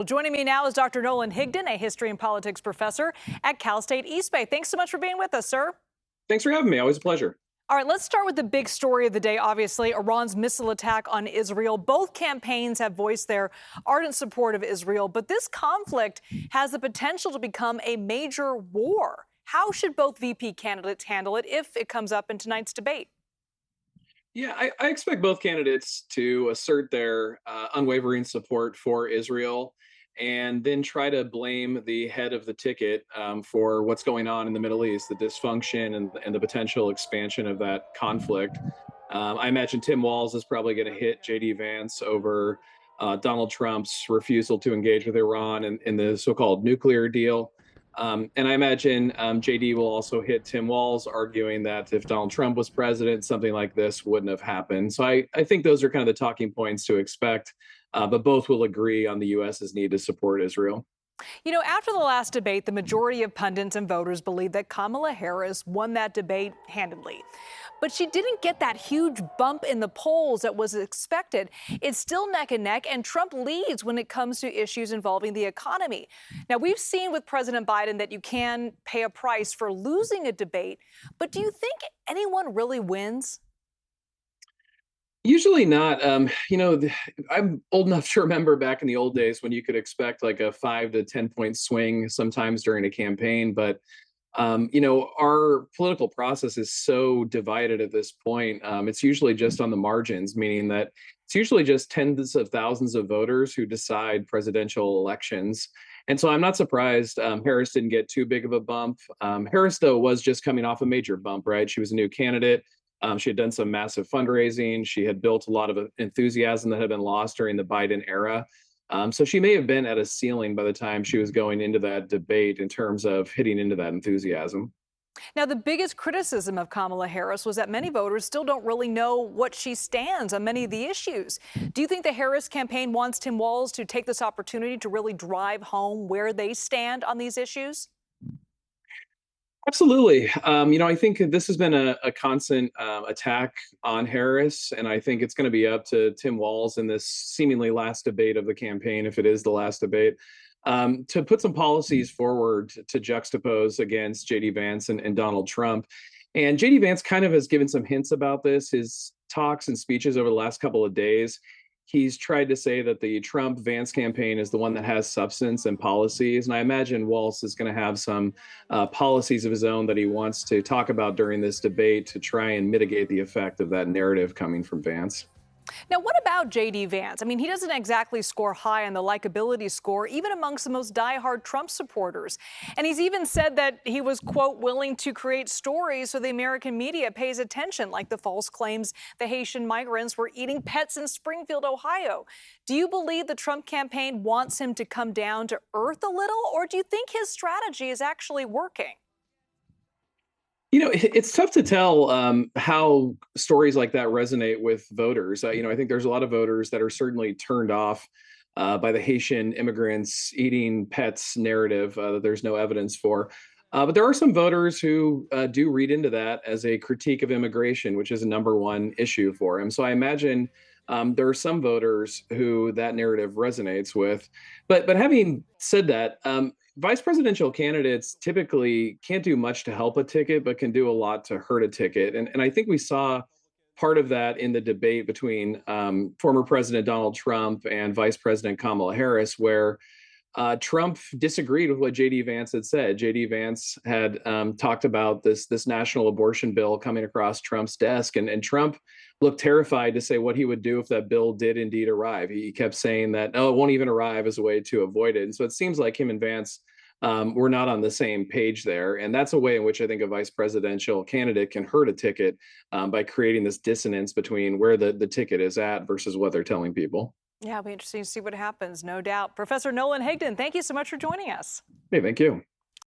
Well, joining me now is Dr. Nolan Higdon, a history and politics professor at State East Bay. Thanks so much for being with us, sir. Thanks for having me. Always a pleasure. All right, let's start with the big story of the day, obviously, Iran's missile attack on Israel. Both campaigns have voiced their ardent support of Israel, but this conflict has the potential to become a major war. How should both VP candidates handle it if it comes up in tonight's debate? Yeah, I expect both candidates to assert their unwavering support for Israel and then try to blame the head of the ticket for what's going on in the Middle East, the dysfunction and the potential expansion of that conflict. I imagine Tim Walz is probably going to hit JD Vance over Donald Trump's refusal to engage with Iran in the so called nuclear deal. And I imagine JD will also hit Tim Walz, arguing that if Donald Trump was president, something like this wouldn't have happened. So I think those are kind of the talking points to expect. But both will agree on the U.S.'s need to support Israel. You know, after the last debate, the majority of pundits and voters believe that Kamala Harris won that debate handedly. But she didn't get that huge bump in the polls that was expected. It's still neck and neck, and Trump leads when it comes to issues involving the economy. Now, we've seen with President Biden that you can pay a price for losing a debate, but do you think anyone really wins? Usually not. I'm old enough to remember back in the old days when you could expect like a 5 to 10 point swing sometimes during a campaign. But our political process is so divided at this point. It's usually just on the margins, meaning that it's usually just tens of thousands of voters who decide presidential elections. And so I'm not surprised Harris didn't get too big of a bump. Harris, though, was just coming off a major bump, right? She was a new candidate. She had done some massive fundraising. She had built a lot of enthusiasm that had been lost during the Biden era. So she may have been at a ceiling by the time she was going into that debate in terms of hitting into that enthusiasm. Now, the biggest criticism of Kamala Harris was that many voters still don't really know what she stands on many of the issues. Do you think the Harris campaign wants Tim Walz to take this opportunity to really drive home where they stand on these issues? Absolutely. I think this has been a constant attack on Harris, and I think it's going to be up to Tim Walz in this seemingly last debate of the campaign, if it is the last debate, to put some policies forward to juxtapose against JD Vance and Donald Trump. And JD Vance kind of has given some hints about this. His talks and speeches over the last couple of days, he's tried to say that the Trump Vance campaign is the one that has substance and policies. And I imagine Walz is going to have some policies of his own that he wants to talk about during this debate to try and mitigate the effect of that narrative coming from Vance. Now, what about J.D. Vance? I mean, he doesn't exactly score high on the likability score, even amongst the most diehard Trump supporters. And he's even said that he was, quote, willing to create stories so the American media pays attention, like the false claims the Haitian migrants were eating pets in Springfield, Ohio. Do you believe the Trump campaign wants him to come down to earth a little, or do you think his strategy is actually working? It's tough to tell how stories like that resonate with voters. I think there's a lot of voters that are certainly turned off by the Haitian immigrants eating pets narrative that there's no evidence for. But there are some voters who do read into that as a critique of immigration, which is a number one issue for him. So I imagine there are some voters who that narrative resonates with. But having said that, vice presidential candidates typically can't do much to help a ticket, but can do a lot to hurt a ticket. And I think we saw part of that in the debate between former President Donald Trump and Vice President Kamala Harris, where Trump disagreed with what JD Vance had said. JD Vance had talked about this national abortion bill coming across Trump's desk, and Trump looked terrified to say what he would do if that bill did indeed arrive. He kept saying that, oh, it won't even arrive as a way to avoid it. And so it seems like him and Vance were not on the same page there. And that's a way in which I think a vice presidential candidate can hurt a ticket by creating this dissonance between where the ticket is at versus what they're telling people. Yeah, it'll be interesting to see what happens, no doubt. Professor Nolan Higdon, thank you so much for joining us. Hey, thank you.